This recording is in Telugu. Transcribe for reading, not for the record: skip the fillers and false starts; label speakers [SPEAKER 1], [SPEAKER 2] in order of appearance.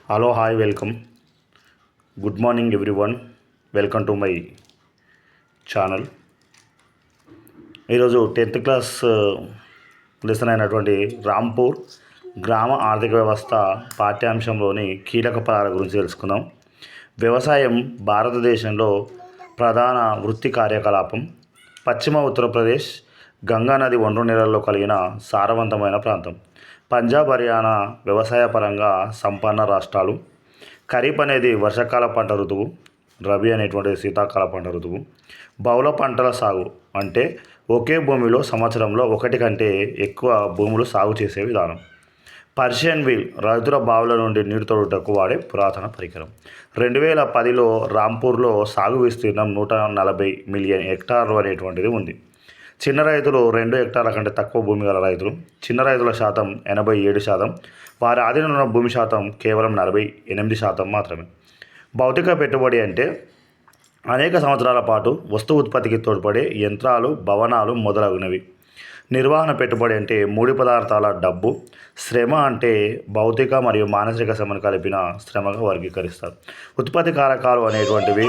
[SPEAKER 1] Hello hi welcome good morning everyone. Welcome to my channel. ఈరోజు 10th క్లాస్ లెసన్ అయినటువంటి రాంపూర్ గ్రామ ఆర్థిక వ్యవస్థ పాఠ్యాంశంలోని కీలక పదాల గురించి తెలుసుకుందాం. వ్యవసాయం భారతదేశంలో ప్రధాన వృత్తి కార్యకలాపం. పశ్చిమ ఉత్తరప్రదేశ్ గంగా నది ఒండ్రు నేలల్లో కలిగిన సారవంతమైన ప్రాంతం. పంజాబ్, హర్యానా వ్యవసాయ పరంగా సంపన్న రాష్ట్రాలు. ఖరీఫ్ అనేది వర్షాకాల పంట ఋతువు, రబీ అనేటువంటిది శీతాకాల పంట ఋతువు. బహుళ పంటల సాగు అంటే ఒకే భూమిలో సంవత్సరంలో ఒకటి కంటే ఎక్కువ భూములు సాగు చేసే విధానం. పర్షియన్ వీల్ రైతుల బావుల నుండి నీరు తోడుటకు వాడే పురాతన పరికరం. 2010లో రాంపూర్లో సాగు విస్తీర్ణం 140 మిలియన్ హెక్టార్లు అనేటువంటిది ఉంది. చిన్న రైతులు 2 హెక్టార్ల కంటే తక్కువ భూమి గల రైతులు. చిన్న రైతుల శాతం 87%, వారి ఆధీనంలో ఉన్న భూమి శాతం కేవలం 48% మాత్రమే. భౌతిక పెట్టుబడి అంటే అనేక సంవత్సరాల పాటు వస్తు ఉత్పత్తికి తోడ్పడే యంత్రాలు, భవనాలు మొదలగునవి. నిర్వహణ పెట్టుబడి అంటే ముడి పదార్థాల డబ్బు. శ్రమ అంటే భౌతిక మరియు మానసిక శ్రమను కలిపిన శ్రమగా వర్గీకరిస్తారు. ఉత్పత్తి కారకాలు అనేటువంటివి